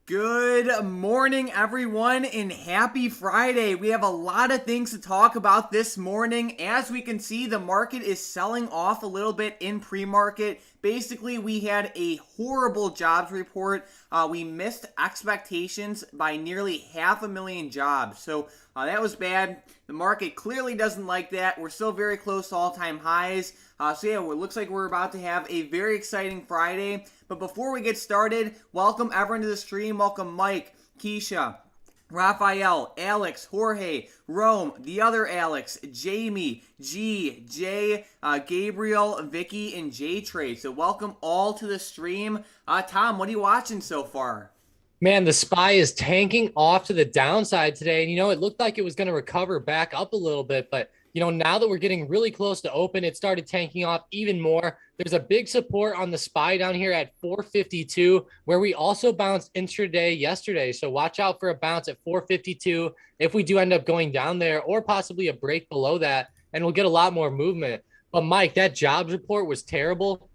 Good morning, everyone, and happy Friday. We have a lot of things to talk about this morning. As we can see, the market is selling off a little bit in pre-market. Basically, we had a horrible jobs report. We missed expectations by nearly 500,000 jobs. So that was bad. The market clearly doesn't like that. We're still very close to all-time highs. It looks like we're about to have a very exciting Friday. But before we get started, welcome everyone to the stream. Welcome Mike, Keisha, Raphael, Alex, Jorge, Rome, the other Alex, Jamie, G, Jay, Gabriel, Vicky, and J Trade. So welcome all to the stream. Tom, what are you watching so far? Man, the SPY is tanking off to the downside today. And, it looked like it was going to recover back up a little bit. But, now that we're getting really close to open, it started tanking off even more. There's a big support on the SPY down here at 452, where we also bounced intraday yesterday. So watch out for a bounce at 452 if we do end up going down there, or possibly a break below that, and we'll get a lot more movement. But, Mike, that jobs report was terrible.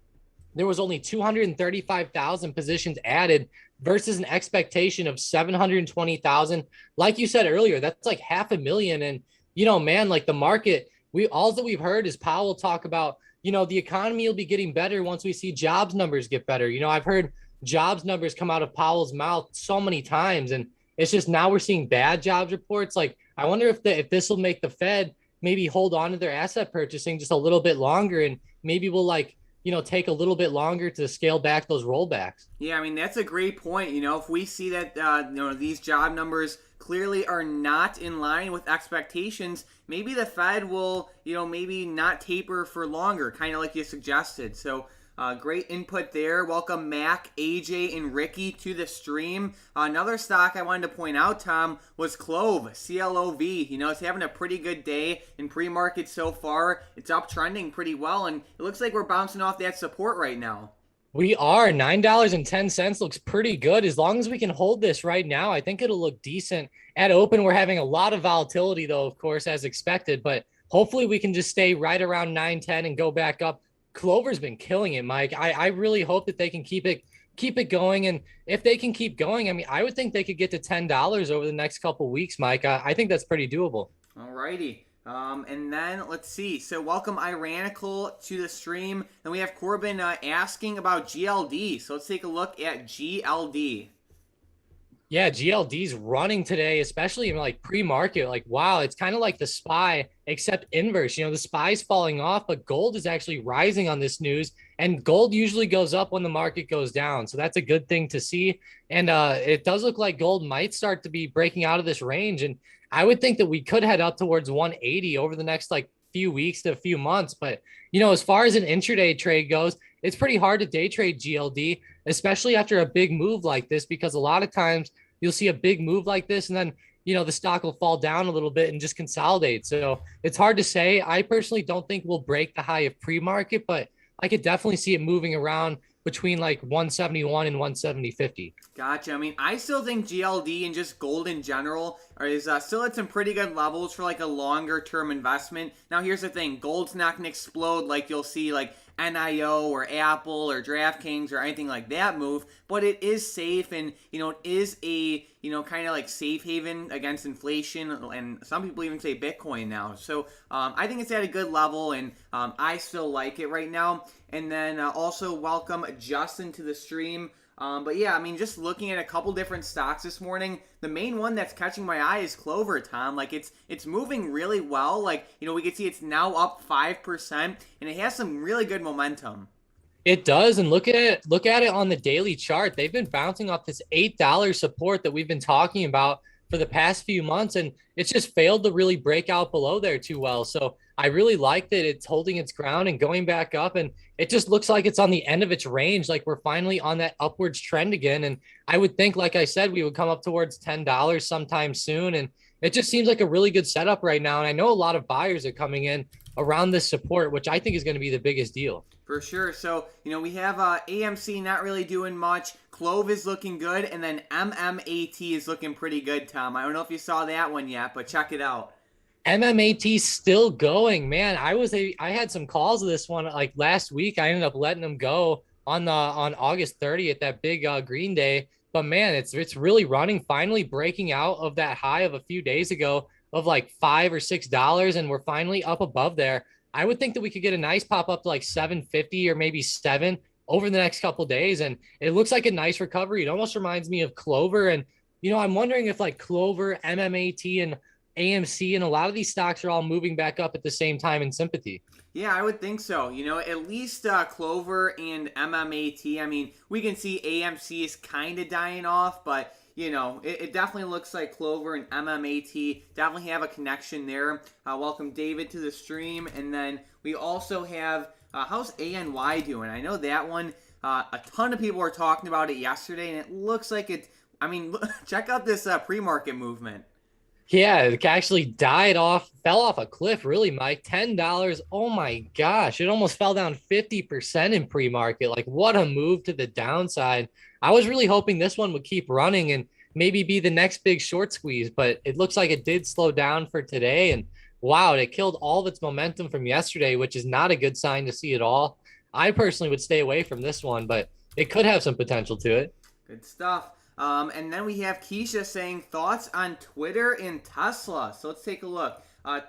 There was only 235,000 positions added versus an expectation of 720,000. Like you said earlier, that's like 500,000. And, man, like the market, all that we've heard is Powell talk about, the economy will be getting better once we see jobs numbers get better. I've heard jobs numbers come out of Powell's mouth so many times, and it's just now we're seeing bad jobs reports. Like, I wonder if this will make the Fed maybe hold on to their asset purchasing just a little bit longer, and maybe we'll take a little bit longer to scale back those rollbacks. Yeah, I mean, that's a great point. If we see that, these job numbers clearly are not in line with expectations, maybe the Fed will, maybe not taper for longer, kind of like you suggested. So, great input there. Welcome Mac, AJ, and Ricky to the stream. Another stock I wanted to point out, Tom, was Clove, CLOV. It's having a pretty good day in pre-market so far. It's uptrending pretty well, and it looks like we're bouncing off that support right now. We are $9.10 looks pretty good. As long as we can hold this right now, I think it'll look decent at open. We're having a lot of volatility though, of course, as expected, but hopefully we can just stay right around 910 and go back up. Clover's been killing it, Mike. I really hope that they can keep it going. And if they can keep going, I mean, I would think they could get to $10 over the next couple of weeks, Mike. I think that's pretty doable. All righty. And then let's see. So welcome Iranical to the stream. And we have Corbin asking about GLD. So let's take a look at GLD. Yeah, GLD's running today, especially in like pre-market. Like, wow, it's kind of like the SPY, except inverse. The SPY's falling off, but gold is actually rising on this news. And gold usually goes up when the market goes down. So that's a good thing to see. And it does look like gold might start to be breaking out of this range. And I would think that we could head up towards 180 over the next like few weeks to a few months. But, as far as an intraday trade goes, it's pretty hard to day trade GLD, especially after a big move like this, because a lot of times you'll see a big move like this and then, the stock will fall down a little bit and just consolidate. So it's hard to say. I personally don't think we'll break the high of pre-market, but I could definitely see it moving around between like 171 and 170.50. Gotcha. I mean, I still think GLD and just gold in general is still at some pretty good levels for like a longer term investment. Now, here's the thing. Gold's not going to explode like you'll see like NIO or Apple or DraftKings or anything like that move, but it is safe and, it is a, kind of like safe haven against inflation, and some people even say Bitcoin now. So I think it's at a good level, and I still like it right now. And then also welcome Justin to the stream. But yeah, I mean, just looking at a couple different stocks this morning, the main one that's catching my eye is Clover, Tom. Like, it's moving really well. Like, we can see it's now up 5%, and it has some really good momentum. It does, and look at it on the daily chart. They've been bouncing off this $8 support that we've been talking about for the past few months, and it's just failed to really break out below there too well. So I really like that it's holding its ground and going back up, and it just looks like it's on the end of its range. Like, we're finally on that upwards trend again. And I would think, like I said, we would come up towards $10 sometime soon. And it just seems like a really good setup right now. And I know a lot of buyers are coming in around this support, which I think is going to be the biggest deal. For sure. So, we have AMC not really doing much. Clove is looking good. And then MMAT is looking pretty good, Tom. I don't know if you saw that one yet, but check it out. MMAT still going, man. I had some calls of this one like last week. I ended up letting them go on August 30th, that big Green Day. But man, it's really running, finally breaking out of that high of a few days ago of like $5 or $6, and we're finally up above there. I would think that we could get a nice pop up to like 750 or maybe seven over the next couple days, and it looks like a nice recovery. It almost reminds me of Clover, and I'm wondering if like Clover, MMAT, and AMC, and a lot of these stocks are all moving back up at the same time in sympathy. Yeah, I would think so. At least Clover and MMAT. I mean, we can see AMC is kind of dying off, but it definitely looks like Clover and MMAT definitely have a connection there. Welcome David to the stream, and then we also have how's ANY doing? I know that one. A ton of people were talking about it yesterday, and it looks like it. I mean, check out this pre-market movement. Yeah, it actually fell off a cliff, really, Mike. $10. Oh my gosh. It almost fell down 50% in pre-market. Like, what a move to the downside. I was really hoping this one would keep running and maybe be the next big short squeeze, but it looks like it did slow down for today. And wow, it killed all of its momentum from yesterday, which is not a good sign to see at all. I personally would stay away from this one, but it could have some potential to it. Good stuff. And then we have Keisha saying thoughts on Twitter and Tesla. So let's take a look.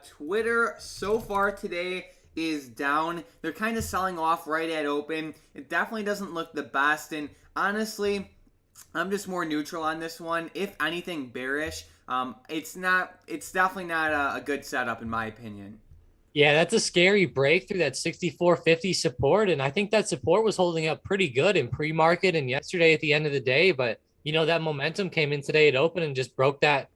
Twitter so far today is down. They're kind of selling off right at open. It definitely doesn't look the best. And honestly, I'm just more neutral on this one. If anything, bearish. It's definitely not a good setup in my opinion. Yeah, that's a scary break through that 64.50 support. And I think that support was holding up pretty good in pre-market and yesterday at the end of the day. But that momentum came in today at open and just broke that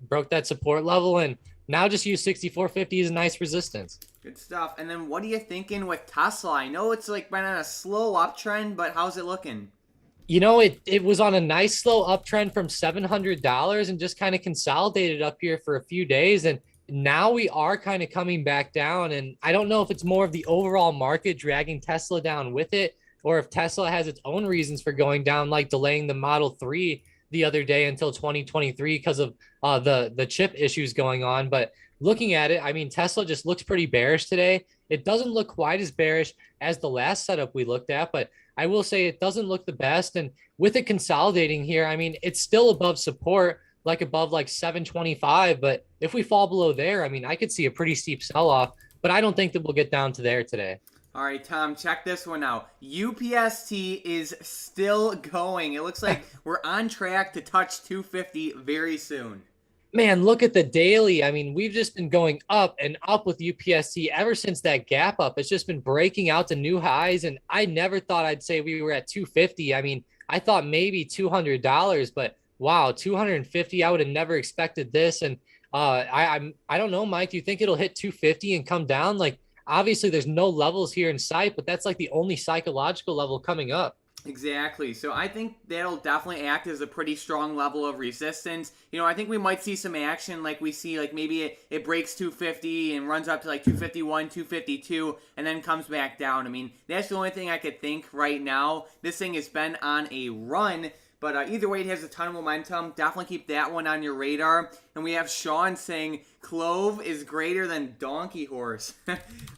support level, and now just use 64.50 as a nice resistance. Good stuff. And then what are you thinking with Tesla? I know it's like been on a slow uptrend, but how's it looking? It was on a nice slow uptrend from $700 and just kind of consolidated up here for a few days. And now we are kind of coming back down. And I don't know if it's more of the overall market dragging Tesla down with it, or if Tesla has its own reasons for going down, like delaying the Model 3 the other day until 2023 because of the chip issues going on. But looking at it, I mean, Tesla just looks pretty bearish today. It doesn't look quite as bearish as the last setup we looked at, but I will say it doesn't look the best. And with it consolidating here, I mean, it's still above support, like above like 725. But if we fall below there, I mean, I could see a pretty steep sell-off, but I don't think that we'll get down to there today. All right, Tom, check this one out. UPST is still going. It looks like we're on track to touch 250 very soon. Man, look at the daily. I mean, we've just been going up and up with UPST ever since that gap up. It's just been breaking out to new highs, and I never thought I'd say we were at 250. I mean, I thought maybe $200, but wow, 250. I would have never expected this. And I don't know, Mike. Do you think it'll hit 250 and come down? Like, obviously, there's no levels here in sight, but that's like the only psychological level coming up. Exactly. So I think that'll definitely act as a pretty strong level of resistance. I think we might see some action like we see, like maybe it breaks 250 and runs up to like 251, 252, and then comes back down. I mean, that's the only thing I could think right now. This thing has been on a run. But either way, it has a ton of momentum. Definitely keep that one on your radar. And we have Sean saying Clove is greater than Donkey Horse.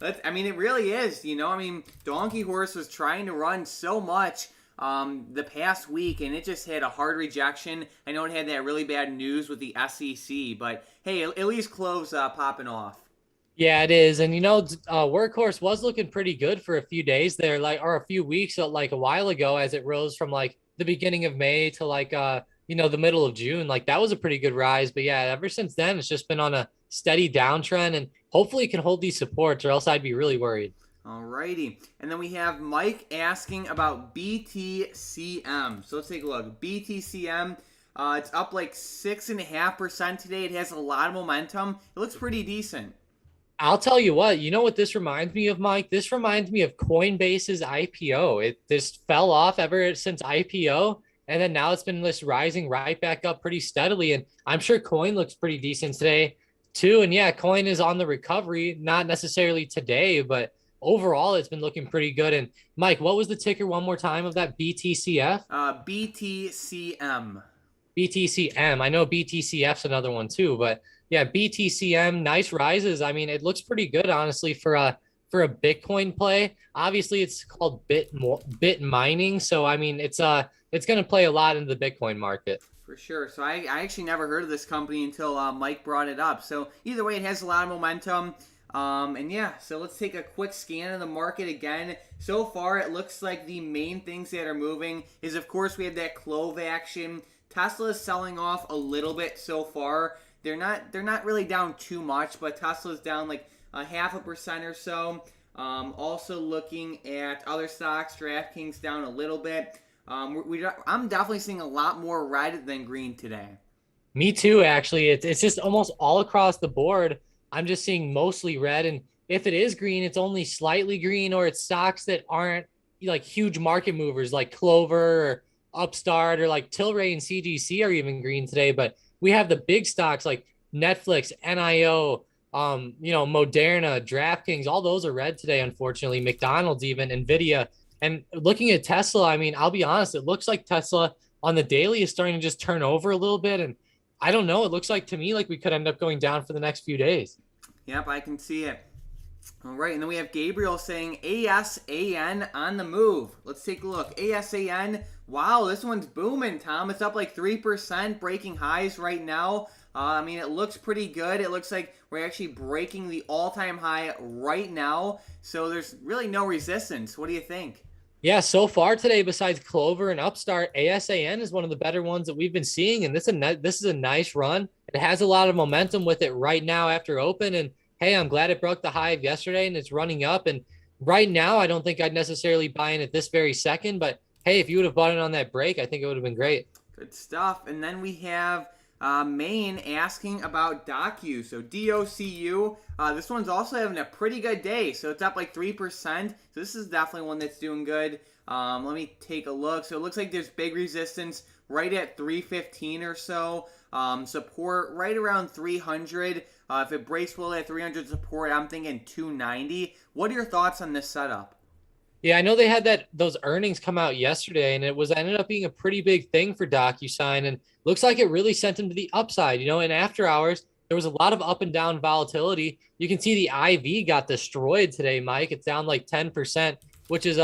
I mean, it really is. I mean, Donkey Horse was trying to run so much the past week, and it just had a hard rejection. I know it had that really bad news with the SEC, but hey, at least Clove's popping off. Yeah, it is. And Workhorse was looking pretty good for a few days there, or a few weeks, like a while ago, as it rose from like the beginning of May to like the middle of June. Like, that was a pretty good rise. But yeah, ever since then, it's just been on a steady downtrend, and hopefully it can hold these supports, or else I'd be really worried. Alrighty. And then we have Mike asking about BTCM. So let's take a look. BTCM, it's up like 6.5% today. It has a lot of momentum. It looks pretty decent. I'll tell you what this reminds me of, Mike? This reminds me of Coinbase's IPO. It just fell off ever since IPO, and then now it's been just rising right back up pretty steadily. And I'm sure Coin looks pretty decent today too. And yeah, Coin is on the recovery, not necessarily today, but overall it's been looking pretty good. And Mike, what was the ticker one more time of that BTCF? BTCM. BTCM. I know BTCF's another one too, but yeah, BTCM, nice rises. I mean, it looks pretty good, honestly, for for a Bitcoin play. Obviously, it's called bit mining, so I mean, it's going to play a lot into the Bitcoin market. For sure. So I actually never heard of this company until Mike brought it up. So either way, it has a lot of momentum. And yeah, so let's take a quick scan of the market again. So far, it looks like the main things that are moving is, of course, we have that clove action. Tesla is selling off a little bit so far. They're not really down too much, but Tesla's down like a 0.5% or so. Also looking at other stocks, DraftKings down a little bit. I'm definitely seeing a lot more red than green today. Me too, actually. It's just almost all across the board. I'm just seeing mostly red, and if it is green, it's only slightly green, or it's stocks that aren't like huge market movers, like Clover or Upstart or like Tilray and CGC are even green today. But we have the big stocks like Netflix, NIO, Moderna, DraftKings. All those are red today, unfortunately. McDonald's, even Nvidia. And looking at Tesla, I mean, I'll be honest, it looks like Tesla on the daily is starting to just turn over a little bit. And I don't know. It looks like to me like we could end up going down for the next few days. Yep, I can see it. All right, and then we have Gabriel saying ASAN on the move. Let's take a look. ASAN, wow, this one's booming, Tom. It's up like 3%, breaking highs right now. I mean, it looks pretty good. It looks like we're actually breaking the all-time high right now. So there's really no resistance. What do you think? Yeah, so far today, besides Clover and Upstart, ASAN is one of the better ones that we've been seeing, and this is a nice run. It has a lot of momentum with it right now after open, and hey, I'm glad it broke the high of yesterday and it's running up. And right now, I don't think I'd necessarily buy in at this very second, but hey, if you would have bought it on that break, I think it would have been great. Good stuff. And then we have Maine asking about Docu. So DOCU. This one's also having a pretty good day. So it's up like 3%. So this is definitely one that's doing good. Let me take a look. So it looks like there's big resistance right at 315 or so. Support right around 300. If it breaks below that 300 support, I'm thinking 290. What are your thoughts on this setup? Yeah, I know they had those earnings come out yesterday, and it ended up being a pretty big thing for DocuSign, and looks like it really sent them to the upside. In after hours, there was a lot of up and down volatility. You can see the IV got destroyed today, Mike. It's down like 10%, which is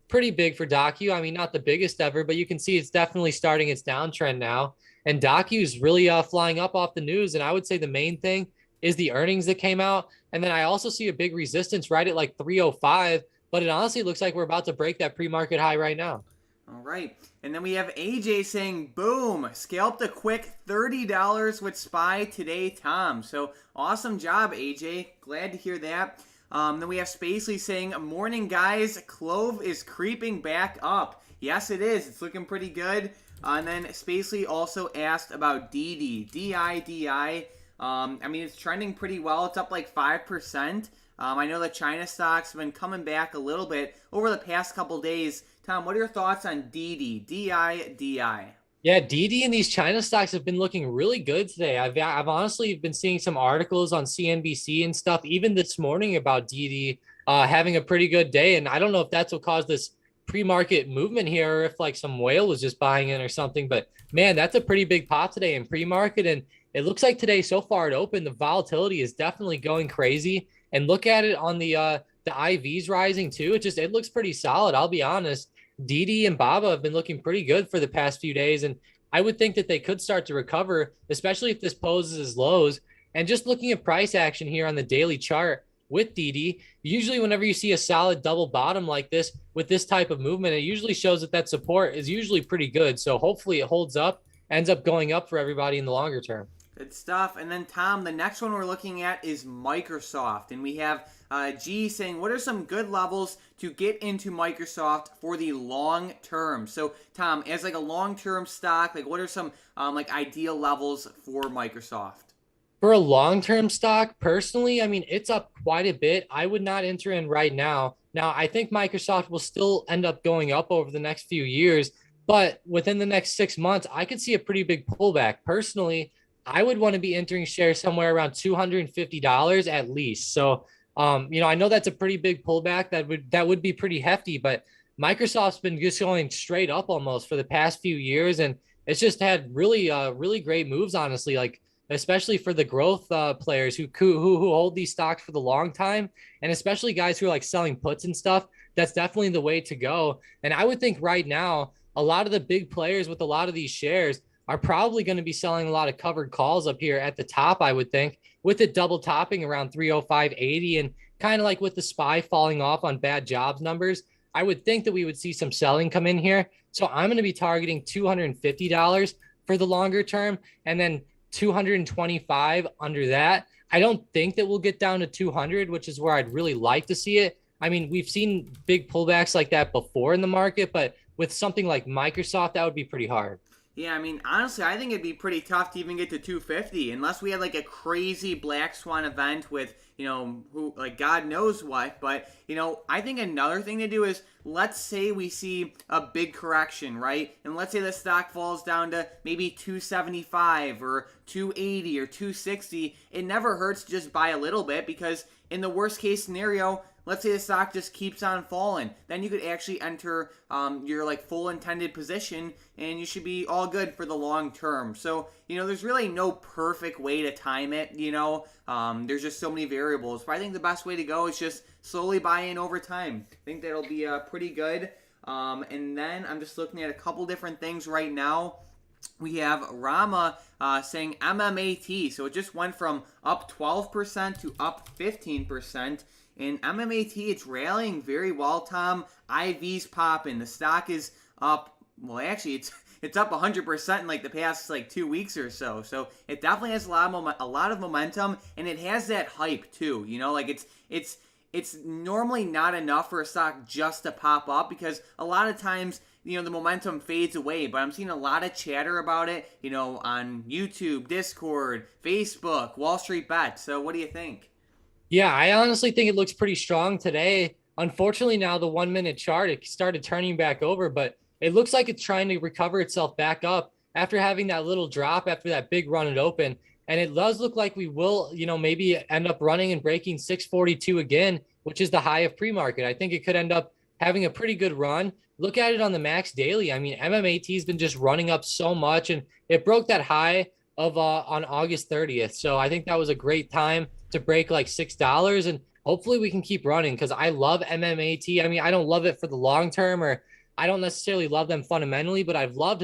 pretty big for Docu. I mean, not the biggest ever, but you can see it's definitely starting its downtrend now. And Docu is really flying up off the news, and I would say the main thing is the earnings that came out. And then I also see a big resistance right at like 305. But it honestly looks like we're about to break that pre-market high right now. All right. And then we have AJ saying, boom, scalped a quick $30 with SPY today, Tom. So awesome job, AJ. Glad to hear that. Then we have Spacely saying, morning, guys. Clove is creeping back up. Yes, it is. It's looking pretty good. And then Spacely also asked about DD, DIDI. I mean, it's trending pretty well. It's up like 5%. I know that China stocks have been coming back a little bit over the past couple days. Tom, what are your thoughts on DD, DIDI? Yeah, DD and these China stocks have been looking really good today. I've honestly been seeing some articles on CNBC and stuff, even this morning about DD having a pretty good day. And I don't know if that's what caused this pre-market movement here, or if like some whale was just buying in or something. But man, that's a pretty big pop today in pre-market. And it looks like today so far at open, the volatility is definitely going crazy. And look at it on the IVs rising too. It looks pretty solid. I'll be honest. DD and Baba have been looking pretty good for the past few days, and I would think that they could start to recover, especially if this poses as lows. And just looking at price action here on the daily chart with DD, usually whenever you see a solid double bottom like this with this type of movement, it usually shows that support is usually pretty good. So hopefully it holds up, ends up going up for everybody in the longer term. Good stuff. And then, Tom, the next one we're looking at is Microsoft. And we have G saying, what are some good levels to get into Microsoft for the long term? So, Tom, as like a long-term stock, like what are some like ideal levels for Microsoft? For a long-term stock, personally, I mean, it's up quite a bit. I would not enter in right now. Now, I think Microsoft will still end up going up over the next few years, but within the next 6 months, I could see a pretty big pullback. Personally, I would want to be entering shares somewhere around $250 at least. So, I know that's a pretty big pullback. That would be pretty hefty, but Microsoft's been just going straight up almost for the past few years, and it's just had really, really great moves. Honestly, like especially for the growth players who hold these stocks for the long time, and especially guys who are like selling puts and stuff. That's definitely the way to go. And I would think right now, a lot of the big players with a lot of these shares are probably going to be selling a lot of covered calls up here at the top, I would think, with it double topping around 305.80 and kind of like with the SPY falling off on bad jobs numbers. I would think that we would see some selling come in here. So I'm going to be targeting $250 for the longer term and then 225 under that. I don't think that we'll get down to 200, which is where I'd really like to see it. I mean, we've seen big pullbacks like that before in the market, but with something like Microsoft, that would be pretty hard. Yeah, I mean, honestly, I think it'd be pretty tough to even get to 250 unless we had like a crazy black swan event with, who like God knows what. But, I think another thing to do is let's say we see a big correction, right? And let's say the stock falls down to maybe 275 or 280 or 260. It never hurts to just buy a little bit because in the worst case scenario, let's say the stock just keeps on falling, then you could actually enter your like full intended position and you should be all good for the long term. So, there's really no perfect way to time it, there's just so many variables. But I think the best way to go is just slowly buy in over time. I think that'll be pretty good. And then I'm just looking at a couple different things right now. We have Rama saying MMAT. So it just went from up 12% to up 15%. And MMAT, it's rallying very well, Tom. IV's popping. The stock is up. Well, actually, it's up 100% in like the past like 2 weeks or so. So it definitely has a lot of momentum, and it has that hype too. Like it's normally not enough for a stock just to pop up because a lot of times the momentum fades away, but I'm seeing a lot of chatter about it, on YouTube, Discord, Facebook, Wall Street Bet. So what do you think? Yeah, I honestly think it looks pretty strong today. Unfortunately, now the 1 minute chart, it started turning back over, but it looks like it's trying to recover itself back up after having that little drop after that big run at open. And it does look like we will, maybe end up running and breaking 642 again, which is the high of pre-market. I think it could end up having a pretty good run. Look at it on the max daily. I mean, MMAT has been just running up so much, and it broke that high of on August 30th. So I think that was a great time to break like $6, and hopefully we can keep running because I love MMAT. I mean, I don't love it for the long term, or I don't necessarily love them fundamentally, but I've loved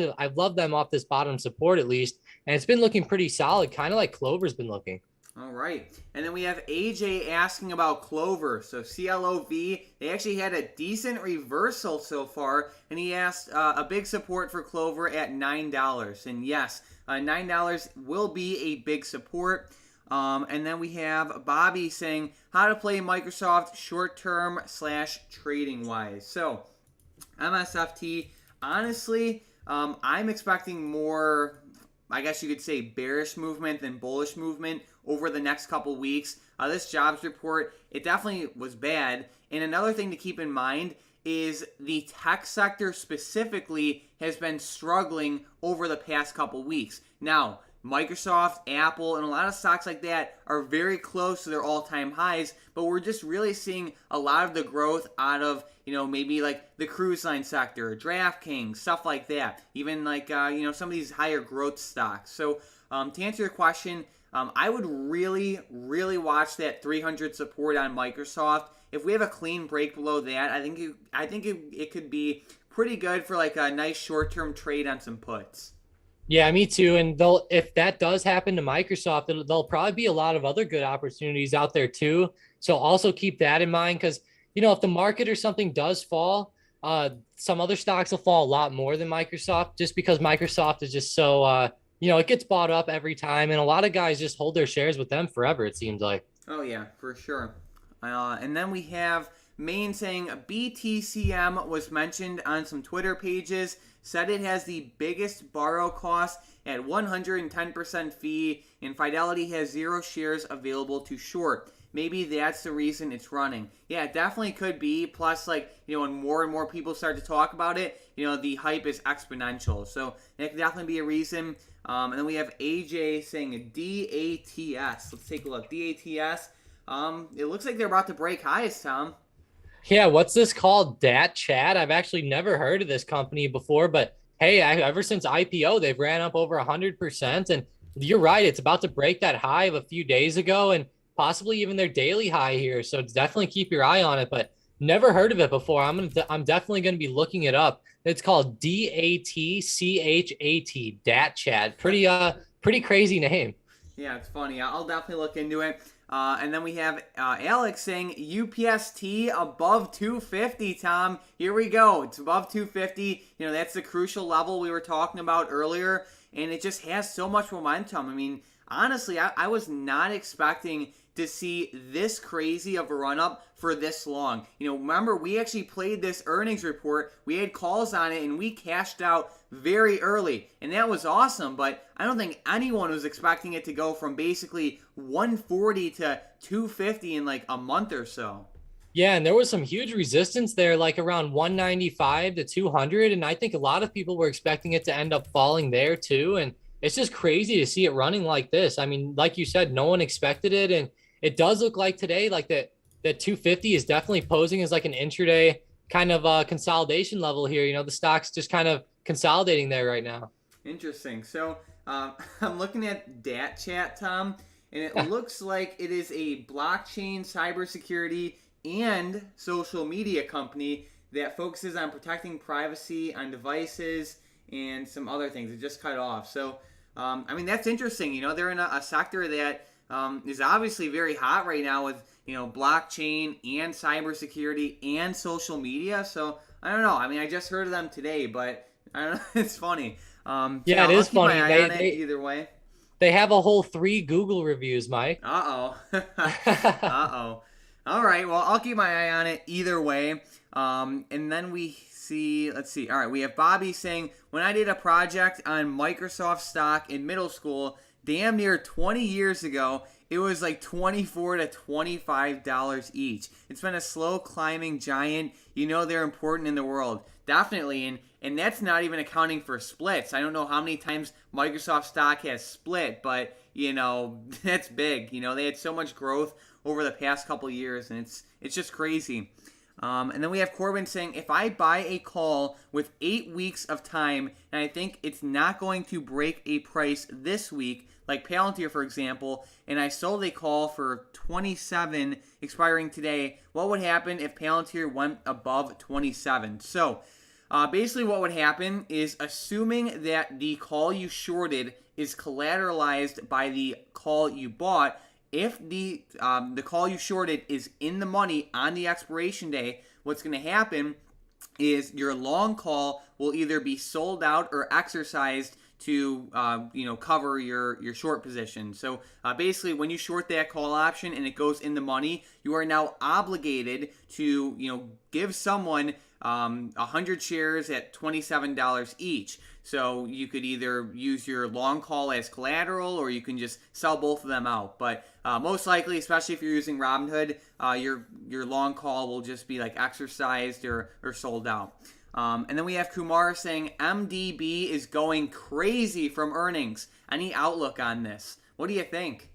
them off this bottom support at least, and it's been looking pretty solid, kind of like Clover's been looking. All right. And then we have AJ asking about Clover. So CLOV, they actually had a decent reversal so far. And he asked a big support for Clover at $9. And yes, $9 will be a big support. And then we have Bobby saying how to play Microsoft short-term / trading-wise. So MSFT, honestly, I'm expecting more, I guess you could say, bearish movement than bullish movement over the next couple weeks. This jobs report, it definitely was bad. And another thing to keep in mind is the tech sector specifically has been struggling over the past couple weeks. Now, Microsoft, Apple, and a lot of stocks like that are very close to their all-time highs, but we're just really seeing a lot of the growth out of, maybe like the cruise line sector, DraftKings, stuff like that. Even like, some of these higher growth stocks. So to answer your question, I would really, really watch that 300 support on Microsoft. If we have a clean break below that, I think it could be pretty good for like a nice short-term trade on some puts. Yeah, me too. And if that does happen to Microsoft, there'll probably be a lot of other good opportunities out there too. So also keep that in mind because, if the market or something does fall, some other stocks will fall a lot more than Microsoft just because Microsoft is just so, it gets bought up every time. And a lot of guys just hold their shares with them forever, it seems like. Oh, yeah, for sure. And then we have Maine saying BTCM was mentioned on some Twitter pages, said it has the biggest borrow cost at 110% fee, and Fidelity has 0 shares available to short. Maybe that's the reason it's running. Yeah, it definitely could be. Plus, when more and more people start to talk about it, the hype is exponential. So that could definitely be a reason. And then we have AJ saying DATS. Let's take a look. DATS. It looks like they're about to break highs, Tom. Yeah, what's this called? Dat Chat? I've actually never heard of this company before, but hey, ever since IPO, they've ran up over 100%. And You're right. It's about to break that high of a few days ago and possibly even their daily high here. So definitely keep your eye on it, but never heard of it before. I'm definitely going to be looking it up. It's called DATCHAT, Dat Chat. Pretty crazy name. Yeah, it's funny. I'll definitely look into it. And then we have Alex saying UPST above 250, Tom. Here we go. It's above 250. That's the crucial level we were talking about earlier. And it just has so much momentum. I mean, honestly, I was not expecting to see this crazy of a run up for this long. Remember, we actually played this earnings report. We had calls on it, and we cashed out very early, and that was awesome. But I don't think anyone was expecting it to go from basically 140 to 250 in like a month or so. Yeah, and there was some huge resistance there, like around 195 to 200. And I think a lot of people were expecting it to end up falling there too. And it's just crazy to see it running like this. I mean, like you said, no one expected it. And it does look like today, like that 250 is definitely posing as like an intraday kind of consolidation level here. The stock's just kind of consolidating there right now. Interesting. So I'm looking at Dat Chat, Tom, and it looks like it is a blockchain, cybersecurity, and social media company that focuses on protecting privacy on devices and some other things. It just cut off. So, I mean, that's interesting. They're in a sector that is obviously very hot right now with, blockchain and cybersecurity and social media. So, I don't know. I mean, I just heard of them today, but I don't know. It's funny. Yeah, it I'll is keep my funny. eye on it either way. They have a whole 3 Google reviews, Mike. Uh-oh. Uh-oh. All right, well, I'll keep my eye on it either way. And then let's see. All right, we have Bobby saying, when I did a project on Microsoft stock in middle school, damn near 20 years ago, it was like $24 to $25 each. It's been a slow climbing giant. They're important in the world. Definitely, and that's not even accounting for splits. I don't know how many times Microsoft stock has split, but, that's big. They had so much growth over the past couple years, and it's just crazy. And then we have Corbin saying, if I buy a call with 8 weeks of time, and I think it's not going to break a price this week, like Palantir, for example, and I sold a call for 27 expiring today, what would happen if Palantir went above 27? So, basically what would happen is, assuming that the call you shorted is collateralized by the call you bought, if the call you shorted is in the money on the expiration day, what's going to happen is your long call will either be sold out or exercised to cover your short position. So basically, when you short that call option and it goes in the money, you are now obligated to give someone 100 shares at $27 each. So you could either use your long call as collateral, or you can just sell both of them out. But most likely, especially if you're using Robinhood, your long call will just be like exercised or sold out. And then we have Kumar saying MDB is going crazy from earnings. Any outlook on this? What do you think?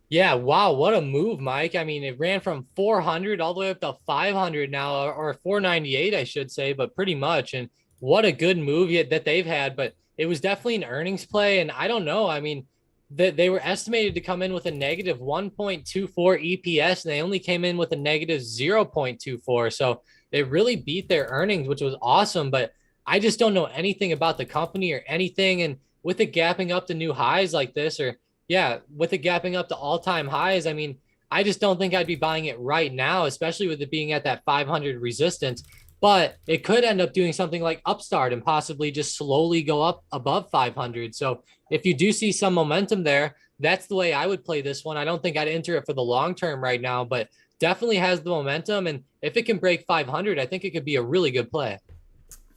Yeah, wow, what a move, Mike. I mean, it ran from 400 all the way up to 500 now, or 498, I should say, but pretty much. And what a good move that they've had. But it was definitely an earnings play. And I don't know. I mean, they were estimated to come in with a negative 1.24 EPS, and they only came in with a negative 0.24. So they really beat their earnings, which was awesome. But I just don't know anything about the company or anything. And with it gapping up to new highs like this, or yeah, with it gapping up to all-time highs, I mean, I just don't think I'd be buying it right now, especially with it being at that 500 resistance. But it could end up doing something like Upstart and possibly just slowly go up above 500. So if you do see some momentum there, that's the way I would play this one. I don't think I'd enter it for the long term right now, but definitely has the momentum. And if it can break 500, I think it could be a really good play.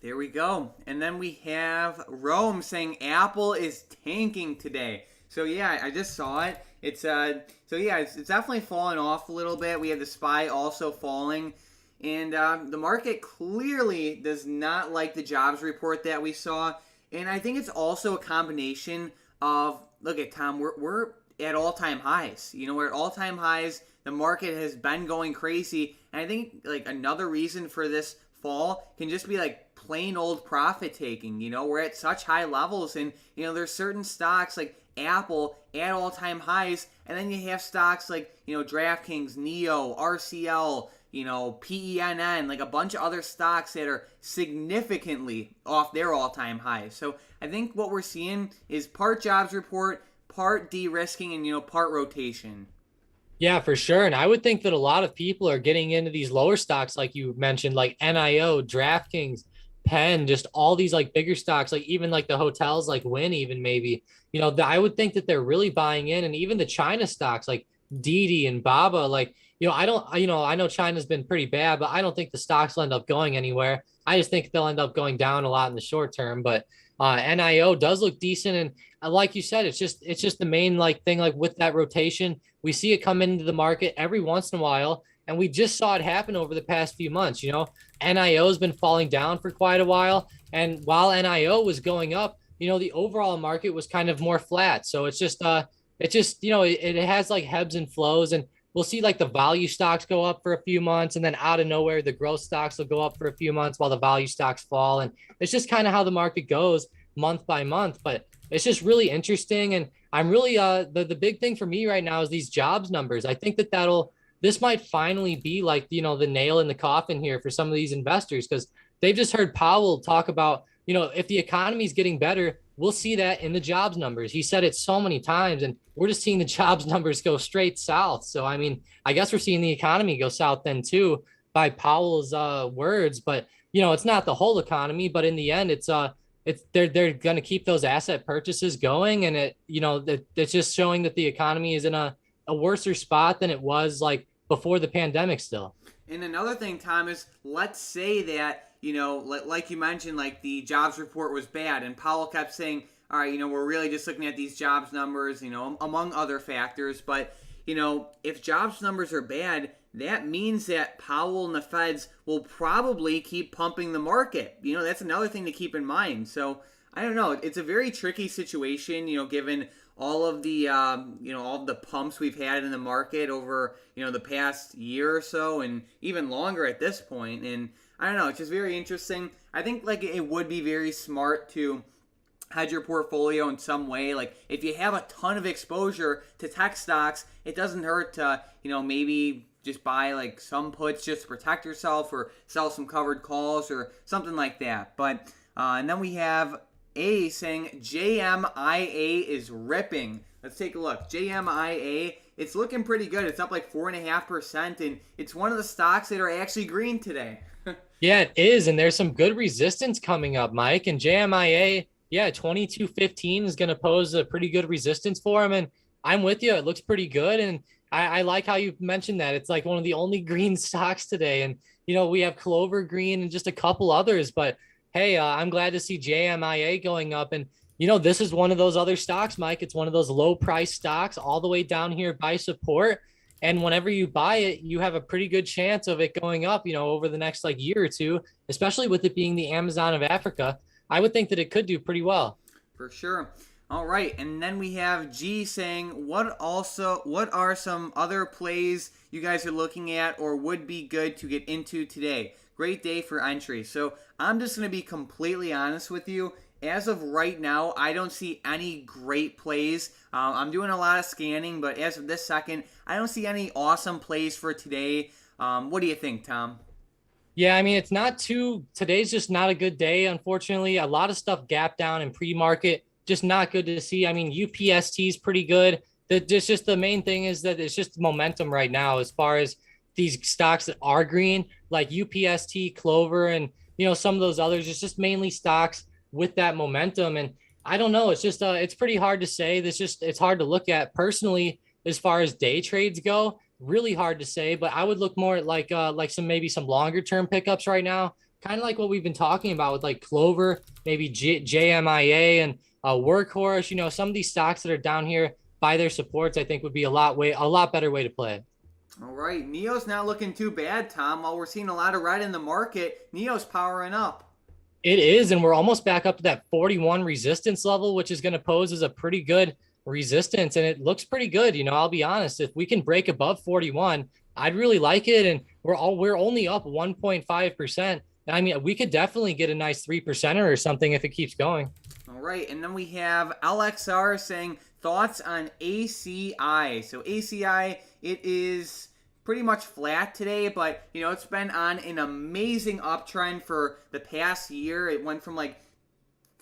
There we go. And then we have Rome saying Apple is tanking today. So yeah, I just saw it. It's definitely falling off a little bit. We have the SPY also falling. And the market clearly does not like the jobs report that we saw. And I think it's also a combination of, look at Tom, we're at all-time highs. We're at all-time highs. The market has been going crazy. And I think like another reason for this fall can just be like plain old profit taking. We're at such high levels, and there's certain stocks like Apple at all-time highs, and then you have stocks like, DraftKings, Neo, RCL, PENN, like a bunch of other stocks that are significantly off their all-time highs. So I think what we're seeing is part jobs report, part de-risking, and part rotation. Yeah, for sure. And I would think that a lot of people are getting into these lower stocks, like you mentioned, like NIO, DraftKings, Penn, just all these like bigger stocks, like even like the hotels, like Wynn, even maybe, I would think that they're really buying in. And even the China stocks like Didi and Baba, like, I don't, I know China's been pretty bad, but I don't think the stocks will end up going anywhere. I just think they'll end up going down a lot in the short term. But NIO does look decent. And like you said, it's just the main like thing, like with that rotation, we see it come into the market every once in a while. And we just saw it happen over the past few months. NIO has been falling down for quite a while. And while NIO was going up, the overall market was kind of more flat. So it has like ebbs and flows. And we'll see like the value stocks go up for a few months, and then out of nowhere, the growth stocks will go up for a few months while the value stocks fall. And it's just kind of how the market goes month by month. But it's just really interesting. And I'm really the big thing for me right now is these jobs numbers. I think this might finally be like, the nail in the coffin here for some of these investors, because they've just heard Powell talk about, if the economy is getting better, we'll see that in the jobs numbers. He said it so many times, and we're just seeing the jobs numbers go straight south. So, I mean, I guess we're seeing the economy go south then too by Powell's words, but it's not the whole economy, but in the end, they're going to keep those asset purchases going. And it's just showing that the economy is in a worser spot than it was like before the pandemic still. And another thing, Tom, is let's say that, like you mentioned, like the jobs report was bad, and Powell kept saying, all right, we're really just looking at these jobs numbers, among other factors. But, if jobs numbers are bad, that means that Powell and the Feds will probably keep pumping the market. That's another thing to keep in mind. So, I don't know. It's a very tricky situation, given all of the all of the pumps we've had in the market over the past year or so, and even longer at this point. And I don't know, it's just very interesting. I think like it would be very smart to hedge your portfolio in some way. Like if you have a ton of exposure to tech stocks, it doesn't hurt to maybe just buy like some puts just to protect yourself, or sell some covered calls or something like that. But and then we have A saying JMIA is ripping. Let's take a look. JMIA, it's looking pretty good. It's up like 4.5%, and it's one of the stocks that are actually green today. Yeah, it is. And there's some good resistance coming up, Mike. And JMIA, yeah, 2215 is going to pose a pretty good resistance for him. And I'm with you. It looks pretty good. And I like how you mentioned that. It's like one of the only green stocks today. And, we have Clover Green and just a couple others. But hey, I'm glad to see JMIA going up. And, this is one of those other stocks, Mike. It's one of those low price stocks all the way down here by support. And whenever you buy it, you have a pretty good chance of it going up, over the next like year or two, especially with it being the Amazon of Africa. I would think that it could do pretty well. For sure. All right. And then we have G saying, what are some other plays you guys are looking at or would be good to get into today? Great day for entry. So I'm just going to be completely honest with you. As of right now, I don't see any great plays. I'm doing a lot of scanning, but as of this second, I don't see any awesome plays for today. What do you think, Tom? Yeah, I mean, today's just not a good day, unfortunately. A lot of stuff gapped down in pre-market, just not good to see. I mean, UPST is pretty good. Just the main thing is that it's just momentum right now as far as these stocks that are green, like UPST, Clover, and, some of those others. It's just mainly stocks with that momentum. And I don't know, it's just it's pretty hard to say. It's hard to look at personally as far as day trades go. Really hard to say, but I would look more at like some longer term pickups right now, kind of like what we've been talking about with like Clover, maybe JMIA and Workhorse. Some of these stocks that are down here by their supports, I think would be a lot better way to play. All right, Neo's not looking too bad, Tom. While we're seeing a lot of red in the market, Neo's powering up. It is, and we're almost back up to that 41 resistance level, which is going to pose as a pretty good resistance, and it looks pretty good. I'll be honest, if we can break above 41, I'd really like it. And we're only up 1.5%. I mean, we could definitely get a nice 3%er or something if it keeps going. All right, and then we have LXR saying thoughts on ACI. So ACI, it is pretty much flat today, but it's been on an amazing uptrend for the past year. It went from like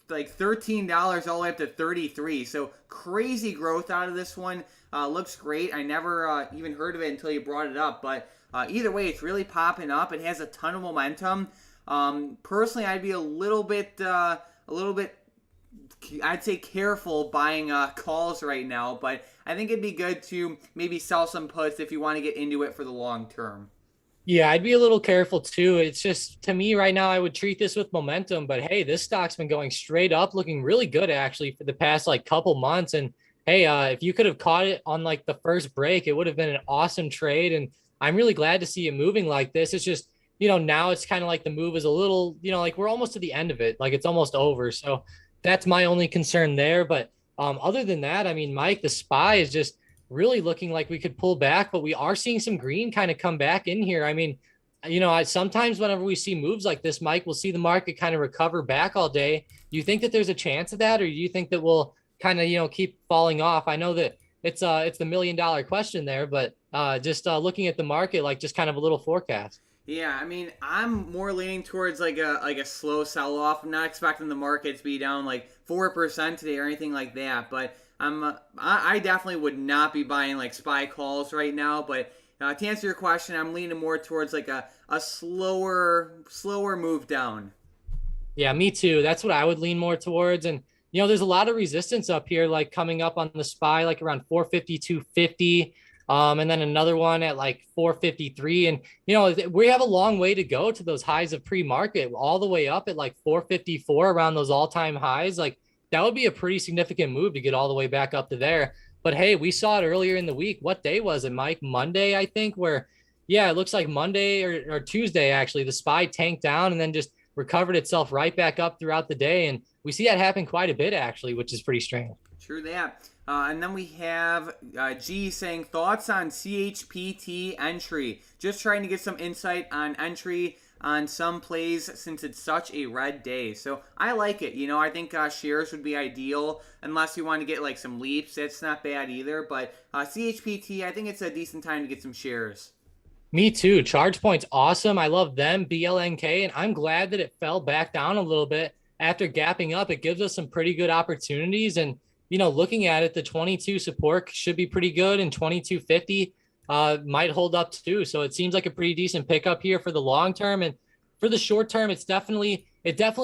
$13 all the way up to 33. So crazy growth out of this one. Looks great. I never even heard of it until you brought it up, but either way, it's really popping up. It has a ton of momentum. Personally, I'd be a little bit, I'd say careful buying calls right now, but I think it'd be good to maybe sell some puts if you want to get into it for the long term. Yeah, I'd be a little careful too. It's just to me right now, I would treat this with momentum. But hey, this stock's been going straight up, looking really good actually for the past like couple months. And hey, if you could have caught it on like the first break, it would have been an awesome trade. And I'm really glad to see it moving like this. It's just, now it's kind of like the move is a little, like we're almost to the end of it, like it's almost over. So that's my only concern there. But other than that, I mean, Mike, the SPY is just really looking like we could pull back, but we are seeing some green kind of come back in here. I mean, I sometimes whenever we see moves like this, Mike, we'll see the market kind of recover back all day. Do you think that there's a chance of that, or do you think that we'll kind of, keep falling off? I know that it's the $1 million question there, but just looking at the market, like just kind of a little forecast. Yeah, I mean, I'm more leaning towards like a slow sell off. I'm not expecting the market to be down like 4% today or anything like that, but I definitely would not be buying like SPY calls right now. But to answer your question, I'm leaning more towards like a slower move down. Yeah, me too. That's what I would lean more towards. And, there's a lot of resistance up here, like coming up on the SPY, like around 450, 250. And then another one at like 453. And, we have a long way to go to those highs of pre-market, all the way up at like 454 around those all-time highs. Like that would be a pretty significant move to get all the way back up to there. But hey, we saw it earlier in the week. What day was it, Mike? Monday, I think, where, yeah, it looks like Monday or Tuesday, actually, the SPY tanked down and then just recovered itself right back up throughout the day. And we see that happen quite a bit, actually, which is pretty strange. True that. And then we have G saying thoughts on CHPT entry. Just trying to get some insight on entry on some plays since it's such a red day. So I like it. I think shares would be ideal unless you want to get like some leaps. That's not bad either. But CHPT, I think it's a decent time to get some shares. Me too. Charge Point's awesome. I love them, BLNK, and I'm glad that it fell back down a little bit after gapping up. It gives us some pretty good opportunities. And, looking at it, the 22 support should be pretty good, and 2250 might hold up too. So it seems like a pretty decent pickup here for the long term. And for the short term, it definitely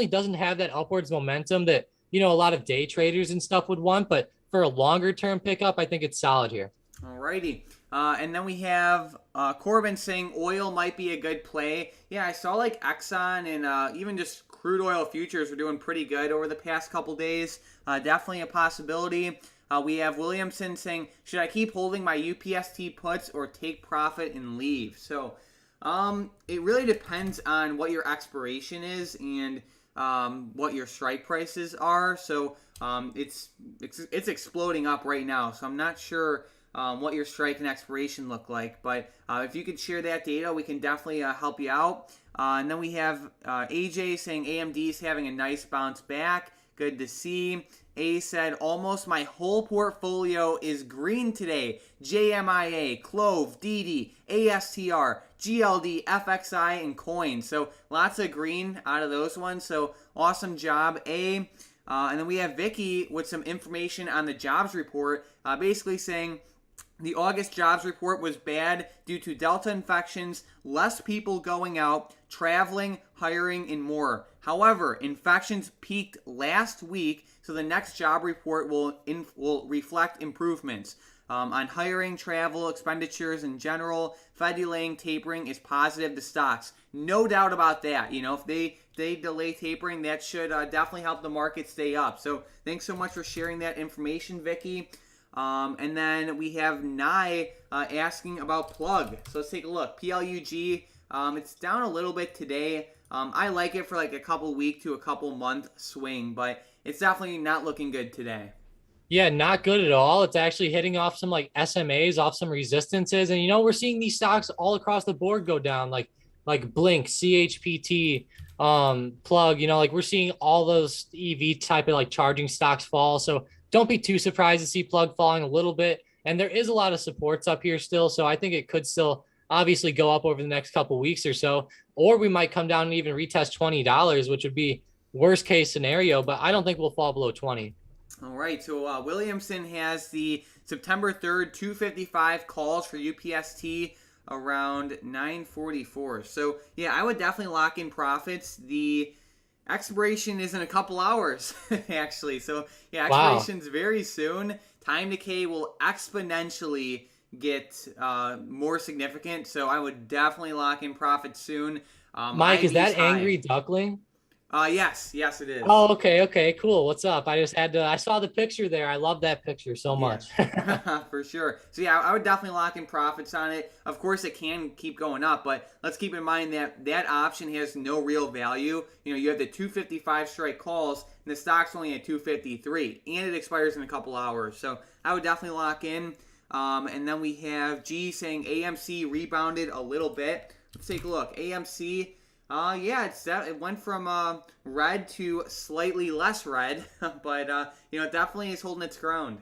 doesn't have that upwards momentum that, a lot of day traders and stuff would want. But for a longer term pickup, I think it's solid here. Alrighty. And then we have Corbin saying oil might be a good play. Yeah, I saw like Exxon and even just crude oil futures were doing pretty good over the past couple days. Definitely a possibility. We have Williamson saying, should I keep holding my UPST puts or take profit and leave? So it really depends on what your expiration is and what your strike prices are. So it's exploding up right now. So I'm not sure what your strike and expiration look like. But if you could share that data, we can definitely help you out. And then we have AJ saying AMD is having a nice bounce back. Good to see. A said, almost my whole portfolio is green today. JMIA, Clove, DD, ASTR, GLD, FXI, and Coin. So lots of green out of those ones. So awesome job, A. And then we have Vicky with some information on the jobs report, basically saying the August jobs report was bad due to Delta infections, less people going out, traveling, hiring, and more. However, infections peaked last week, so the next job report will reflect improvements. On hiring, travel, expenditures in general, Fed delaying tapering is positive to stocks. No doubt about that. If they delay tapering, that should definitely help the market stay up. So thanks so much for sharing that information, Vicky. And then we have Nye asking about Plug. So let's take a look. PLUG, it's down a little bit today. I like it for like a couple week to a couple month swing, but it's definitely not looking good today. Yeah, not good at all. It's actually hitting off some like SMAs, off some resistances. And, we're seeing these stocks all across the board go down. Like like Blink, CHPT, Plug, like we're seeing all those EV type of like charging stocks fall. So don't be too surprised to see Plug falling a little bit. And there is a lot of supports up here still. So I think it could still obviously go up over the next couple weeks or so, or we might come down and even retest $20, which would be worst case scenario, but I don't think we'll fall below 20. All right, so Williamson has the September 3rd 255 calls for UPST around 9:44. So yeah, I would definitely lock in profits. The expiration is in a couple hours, actually. So yeah, Wow. expiration's very soon. Time decay will exponentially get more significant. So I would definitely lock in profits soon. Mike, is IV's that high. Angry Duckling? Yes, it is. Oh, okay, cool. What's up? I saw the picture there. I love that picture so Yeah, much. for sure. So yeah, I would definitely lock in profits on it. Of course, it can keep going up, but let's keep in mind that that option has no real value. You have the 255 strike calls, and the stock's only at 253, and it expires in a couple hours. So I would definitely lock in. And then we have G saying AMC rebounded a little bit. Let's take a look. AMC. Yeah, it went from red to slightly less red, but it definitely is holding its ground.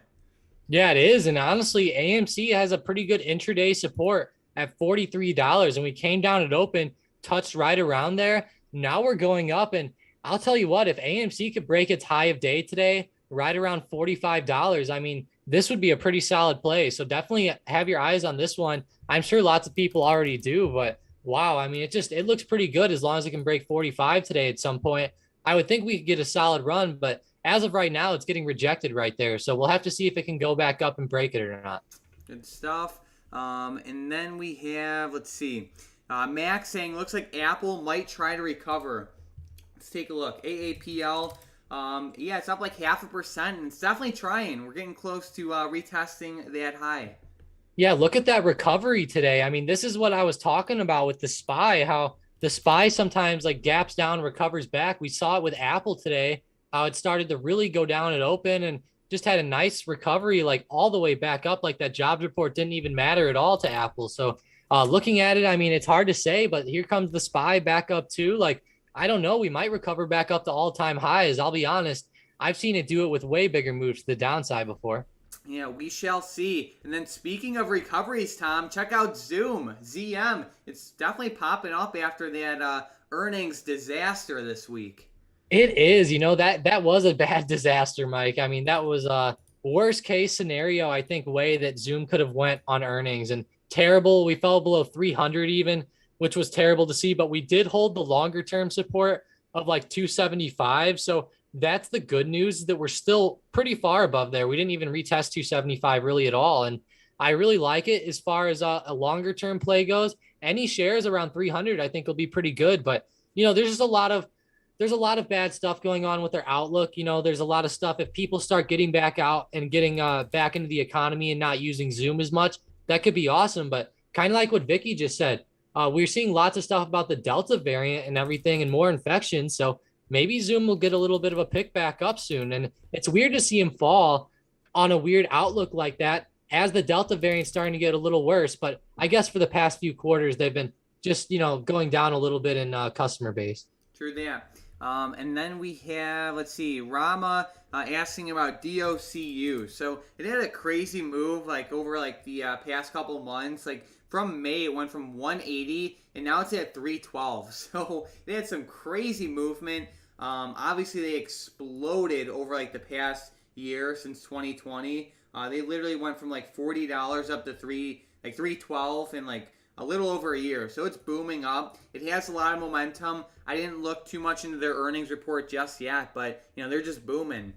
Yeah, it is. And honestly, AMC has a pretty good intraday support at $43. And we came down at open, touched right around there. Now we're going up. And I'll tell you what, if AMC could break its high of day today, right around $45, I mean, this would be a pretty solid play. So definitely have your eyes on this one. I'm sure lots of people already do, but wow, I mean, it looks pretty good as long as it can break 45 today at some point. I would think we could get a solid run, but as of right now, it's getting rejected right there. So we'll have to see if it can go back up and break it or not. Good stuff. And then we have, let's see, Max saying looks like Apple might try to recover. Let's take a look. AAPL. Yeah, it's up like 0.5%, and it's definitely trying. We're getting close to retesting that high. Yeah, look at that recovery today. I mean, this is what I was talking about with the SPY, how the SPY sometimes like gaps down, recovers back. We saw it with Apple today, how it started to really go down and open and just had a nice recovery, like all the way back up. Like that jobs report didn't even matter at all to Apple. So looking at it, I mean, it's hard to say, but here comes the SPY back up too. Like, I don't know. We might recover back up to all-time highs. I'll be honest. I've seen it do it with way bigger moves to the downside before. Yeah, we shall see. And then speaking of recoveries, Tom, check out Zoom, ZM. It's definitely popping up after that earnings disaster this week. It is, that was a bad disaster, Mike. I mean, that was a worst case scenario, I think, way that Zoom could have went on earnings, and terrible. We fell below 300 even, which was terrible to see, but we did hold the longer term support of like 275. So that's the good news, that we're still pretty far above there. We didn't even retest 275 really at all. And I really like it as far as a longer term play goes. Any shares around 300, I think will be pretty good. But, there's just there's a lot of bad stuff going on with their outlook. There's a lot of stuff. If people start getting back out and getting back into the economy and not using Zoom as much, that could be awesome. But kind of like what Vicky just said, we're seeing lots of stuff about the Delta variant and everything and more infections. So maybe Zoom will get a little bit of a pick back up soon. And it's weird to see him fall on a weird outlook like that as the Delta variant starting to get a little worse. But I guess for the past few quarters, they've been just, going down a little bit in customer base. True that. And then we have, let's see, Rama asking about DOCU. So it had a crazy move like over like the past couple months. Like from May, it went from 180 and now it's at 312. So it had some crazy movement. Obviously, they exploded over like the past year since 2020. They literally went from like $40 up to 312 in like a little over a year. So it's booming up. It has a lot of momentum. I didn't look too much into their earnings report just yet, but they're just booming.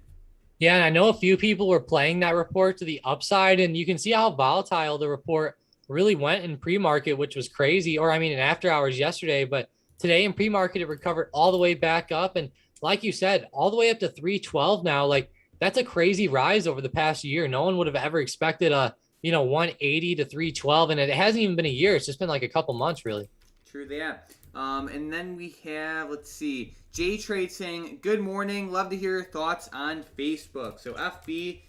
Yeah, and I know a few people were playing that report to the upside, and you can see how volatile the report really went in pre-market, which was crazy. Or I mean, in after hours yesterday, but today in pre-market it recovered all the way back up, and like you said, all the way up to 312 now. Like that's a crazy rise over the past year. No one would have ever expected a 180 to 312, and it hasn't even been a year. It's just been like a couple months, really. True that. And then we have, let's see, J Trade saying, good morning. Love to hear your thoughts on Facebook. So FB,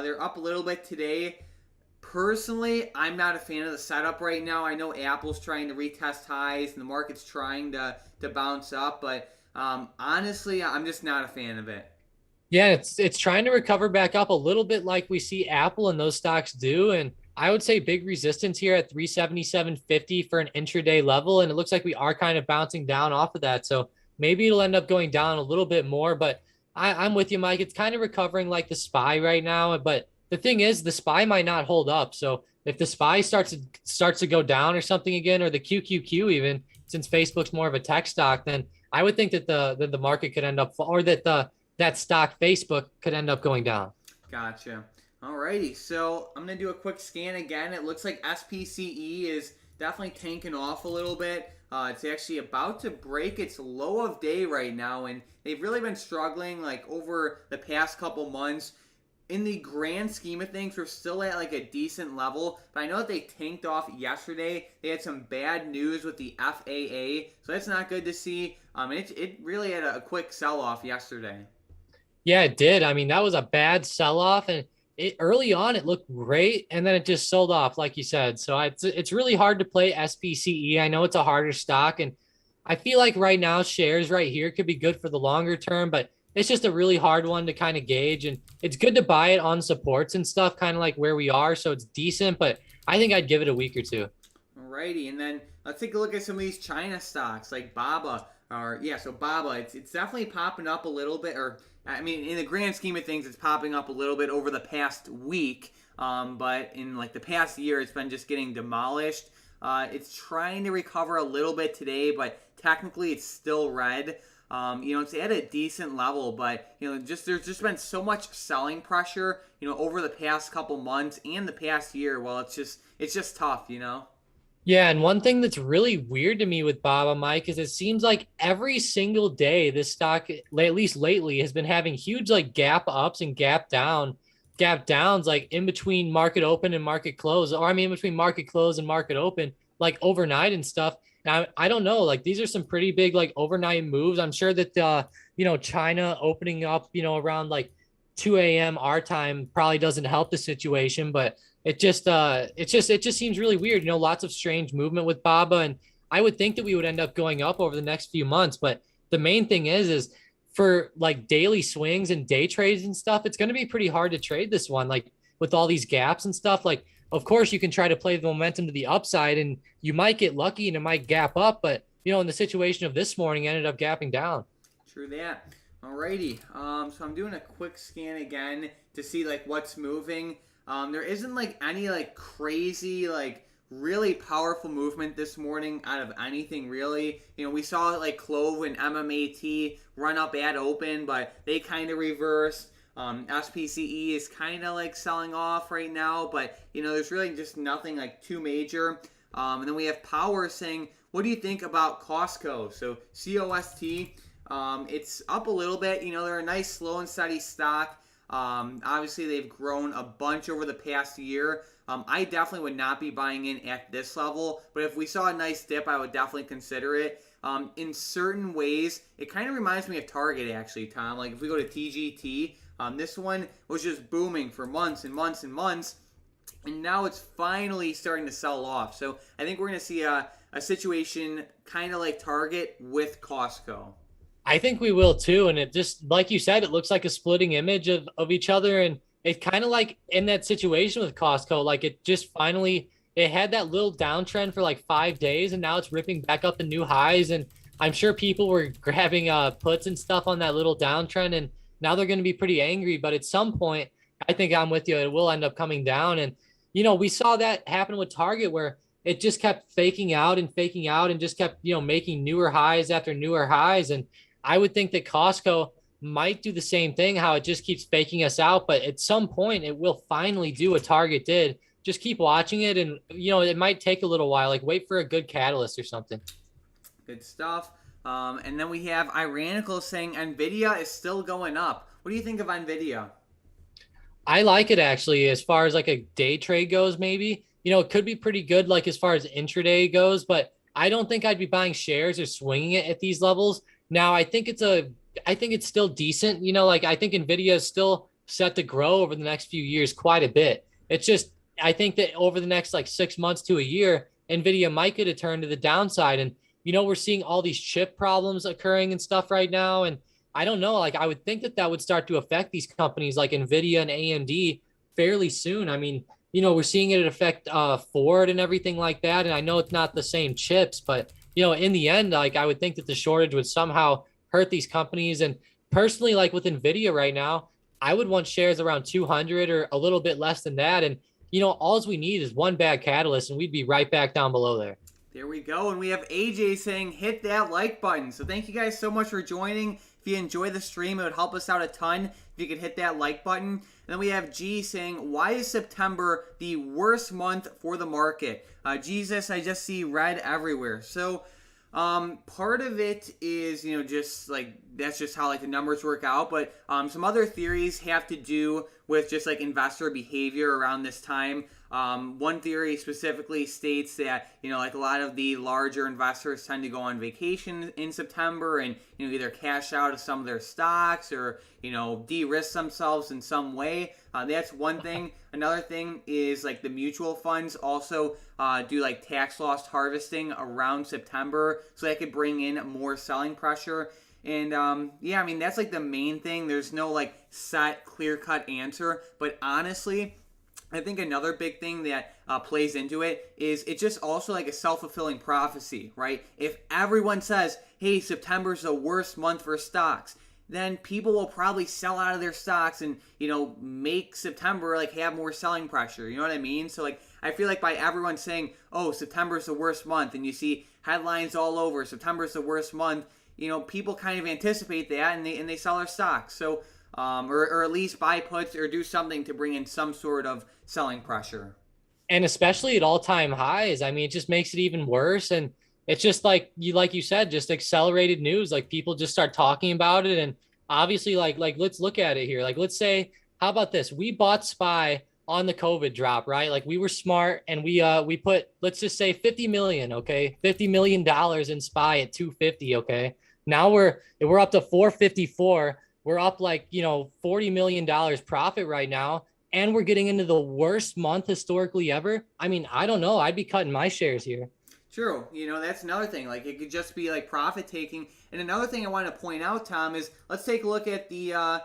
they're up a little bit today. Personally, I'm not a fan of the setup right now. I know Apple's trying to retest highs and the market's trying to bounce up, but honestly, I'm just not a fan of it. Yeah, it's trying to recover back up a little bit like we see Apple and those stocks do. And I would say big resistance here at 377.50 for an intraday level. And it looks like we are kind of bouncing down off of that. So maybe it'll end up going down a little bit more. But I'm with you, Mike. It's kind of recovering like the SPY right now. But the thing is, the SPY might not hold up. So if the SPY starts to go down or something again, or the QQQ even, since Facebook's more of a tech stock, then I would think that the market could end up, or that stock Facebook could end up going down. Gotcha. Alrighty, so I'm gonna do a quick scan again. It looks like SPCE is definitely tanking off a little bit. It's actually about to break its low of day right now, and they've really been struggling like over the past couple months. In the grand scheme of things, we're still at like a decent level, but I know that they tanked off yesterday. They had some bad news with the FAA, so that's not good to see. It really had a quick sell-off yesterday. Yeah, it did. I mean, that was a bad sell-off, and it early on it looked great, and then it just sold off, like you said. So it's really hard to play SPCE. I know it's a harder stock, and I feel like right now shares right here could be good for the longer term, but it's just a really hard one to kind of gauge. And it's good to buy it on supports and stuff, kind of like where we are. So it's decent, but I think I'd give it a week or two. Alrighty, and then let's take a look at some of these China stocks like Baba. Or yeah, so Baba, it's definitely popping up a little bit. Or I mean, in the grand scheme of things, it's popping up a little bit over the past week. But in like the past year, it's been just getting demolished. It's trying to recover a little bit today, but technically it's still red. It's at a decent level, but there's just been so much selling pressure, over the past couple months and the past year. Well, it's just tough. Yeah, and one thing that's really weird to me with Baba, Mike, is it seems like every single day this stock, at least lately, has been having huge like gap ups and gap downs, like in between market open and market close, or I mean, in between market close and market open, like overnight and stuff. Now, I don't know, like these are some pretty big like overnight moves. I'm sure that China opening up, around like 2 a.m. our time probably doesn't help the situation, but it just seems really weird. Lots of strange movement with Baba, and I would think that we would end up going up over the next few months. But the main thing is for like daily swings and day trades and stuff, it's going to be pretty hard to trade this one. Like with all these gaps and stuff, like of course you can try to play the momentum to the upside, and you might get lucky and it might gap up. But in the situation of this morning, ended up gapping down. True that. Alrighty. So I'm doing a quick scan again to see like what's moving. There isn't like any like crazy like really powerful movement this morning out of anything really. We saw like Clove and MMAT run up at open, but they kind of reversed. SPCE is kind of like selling off right now, but there's really just nothing like too major. And then we have Power saying, what do you think about Costco? So COST, it's up a little bit. They're a nice slow and steady stock. Obviously, they've grown a bunch over the past year. I definitely would not be buying in at this level, but if we saw a nice dip, I would definitely consider it. In certain ways, it kind of reminds me of Target, actually, Tom. Like if we go to TGT, this one was just booming for months and months and months, and now it's finally starting to sell off. So I think we're going to see a situation kind of like Target with Costco. I think we will too. And it just, like you said, it looks like a splitting image of each other. And it's kind of like in that situation with Costco, like it just finally, it had that little downtrend for like 5 days, and now it's ripping back up the new highs. And I'm sure people were grabbing puts and stuff on that little downtrend, and now they're going to be pretty angry. But at some point, I think I'm with you, it will end up coming down. And, we saw that happen with Target, where it just kept faking out and just kept, making newer highs after newer highs. And I would think that Costco might do the same thing, how it just keeps faking us out. But at some point, it will finally do what Target did. Just keep watching it. And, it might take a little while. Like wait for a good catalyst or something. Good stuff. And then we have Iranical saying NVIDIA is still going up. What do you think of NVIDIA? I like it actually, as far as like a day trade goes, maybe. It could be pretty good, like as far as intraday goes, but I don't think I'd be buying shares or swinging it at these levels. Now, I think it's still decent. Like I think NVIDIA is still set to grow over the next few years quite a bit. It's just I think that over the next like 6 months to a year, Nvidia might get a turn to the downside. And we're seeing all these chip problems occurring and stuff right now. And I don't know, like I would think that that would start to affect these companies like Nvidia and AMD fairly soon. I mean, we're seeing it affect Ford and everything like that. And I know it's not the same chips, but in the end, like I would think that the shortage would somehow hurt these companies. And personally, like with Nvidia right now, I would want shares around 200 or a little bit less than that. And all we need is one bad catalyst, and we'd be right back down below there. There we go. And we have AJ saying hit that like button. So thank you guys so much for joining. If you enjoy the stream, it would help us out a ton if you could hit that like button. And then we have G saying, why is September the worst month for the market? Jesus, I just see red everywhere. So part of it is, just like, that's just how like the numbers work out. But some other theories have to do with just like investor behavior around this time. One theory specifically states that, like a lot of the larger investors tend to go on vacation in September and, either cash out of some of their stocks or, de-risk themselves in some way. That's one thing. Another thing is like the mutual funds also do like tax loss harvesting around September, so that could bring in more selling pressure. And yeah, I mean, that's like the main thing. There's no like set, clear-cut answer. But honestly, I think another big thing that plays into it is it's just also like a self-fulfilling prophecy, right? If everyone says, hey, September's the worst month for stocks, then people will probably sell out of their stocks and, make September like have more selling pressure. You know what I mean? So like, I feel like by everyone saying, oh, September's the worst month, and you see headlines all over, September's the worst month, people kind of anticipate that and they sell their stocks. So, or at least buy puts or do something to bring in some sort of selling pressure. And especially at all-time highs. I mean, it just makes it even worse. And it's just like you said, just accelerated news. Like people just start talking about it. And obviously, like let's look at it here. Like, let's say, how about this? We bought SPY on the COVID drop, right? Like we were smart and we put, let's just say 50 million, okay? $50 million in SPY at 250, okay? Now we're up to 454. We're up like, $40 million profit right now. And we're getting into the worst month historically ever. I mean, I don't know. I'd be cutting my shares here. True. That's another thing. Like, it could just be like profit taking. And another thing I want to point out, Tom, is let's take a look at the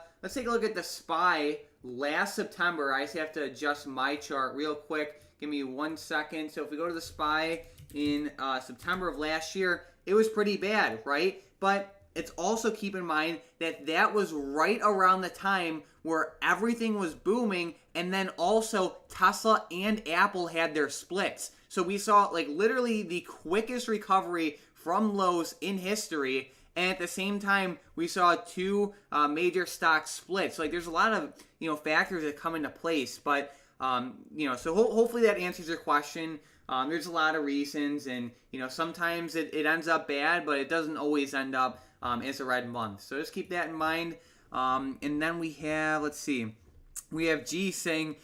SPY last September. I just have to adjust my chart real quick. Give me 1 second. So if we go to the SPY in September of last year, it was pretty bad, right? But it's also, keep in mind that that was right around the time where everything was booming, and then also Tesla and Apple had their splits. So we saw like literally the quickest recovery from lows in history, and at the same time we saw two major stocks split. So like there's a lot of factors that come into place, but so hopefully that answers your question. There's a lot of reasons, and sometimes it ends up bad, but it doesn't always end up as a red month. So just keep that in mind. And then we have, let's see, we have G saying,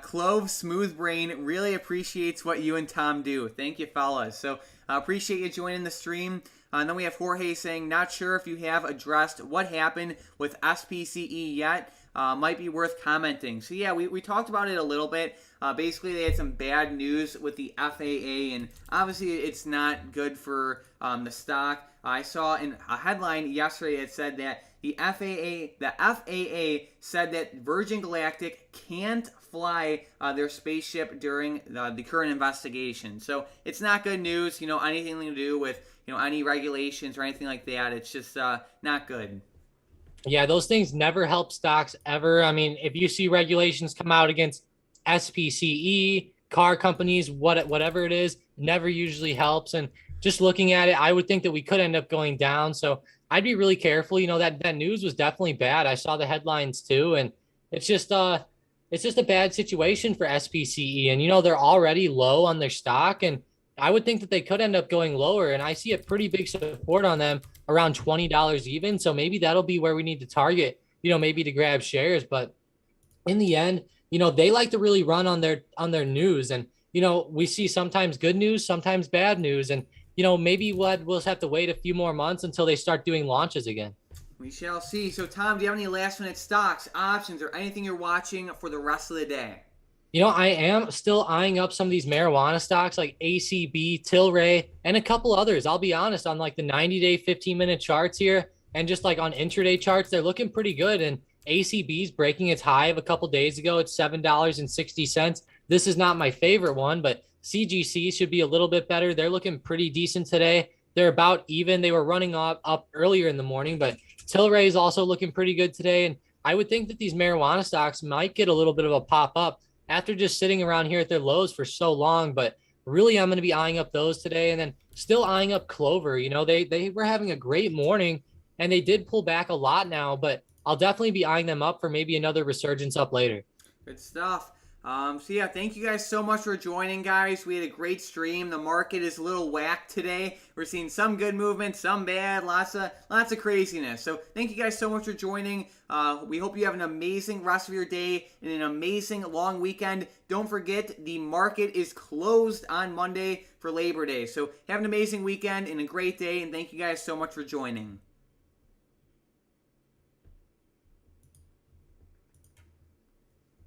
Clove Smooth Brain really appreciates what you and Tom do. Thank you, fellas. So appreciate you joining the stream. And then we have Jorge saying, not sure if you have addressed what happened with SPCE yet. Might be worth commenting. So yeah, we talked about it a little bit. Basically, they had some bad news with the FAA, and obviously it's not good for the stock. I saw in a headline yesterday that said that the FAA said that Virgin Galactic can't fly their spaceship during the current investigation. So it's not good news. Anything to do with any regulations or anything like that. It's just not good. Yeah, those things never help stocks ever. I mean, if you see regulations come out against SPCE, car companies, whatever it is, never usually helps. And just looking at it, I would think that we could end up going down. So I'd be really careful. That news was definitely bad. I saw the headlines too, and it's just a bad situation for SPCE. And they're already low on their stock, and I would think that they could end up going lower. And I see a pretty big support on them around $20 even. So maybe that'll be where we need to target, maybe to grab shares. But in the end, they like to really run on their news. And, we see sometimes good news, sometimes bad news. And, maybe we'll have to wait a few more months until they start doing launches again. We shall see. So, Tom, do you have any last minute stocks, options, or anything you're watching for the rest of the day? I am still eyeing up some of these marijuana stocks like ACB, Tilray, and a couple others. I'll be honest, on like the 90-day, 15-minute charts here, and just like on intraday charts, they're looking pretty good. And ACB's breaking its high of a couple days ago. It's $7.60. This is not my favorite one, but CGC should be a little bit better. They're looking pretty decent today. They're about even. They were running up earlier in the morning, but Tilray is also looking pretty good today. And I would think that these marijuana stocks might get a little bit of a pop up after just sitting around here at their lows for so long. But really, I'm going to be eyeing up those today, and then still eyeing up Clover. They were having a great morning, and they did pull back a lot now, but I'll definitely be eyeing them up for maybe another resurgence up later. Good stuff. So yeah, thank you guys so much for joining, guys. We had a great stream. The market is a little whacked today. We're seeing some good movement, some bad, lots of craziness. So thank you guys so much for joining. We hope you have an amazing rest of your day and an amazing long weekend. Don't forget, the market is closed on Monday for Labor Day. So have an amazing weekend and a great day, and thank you guys so much for joining.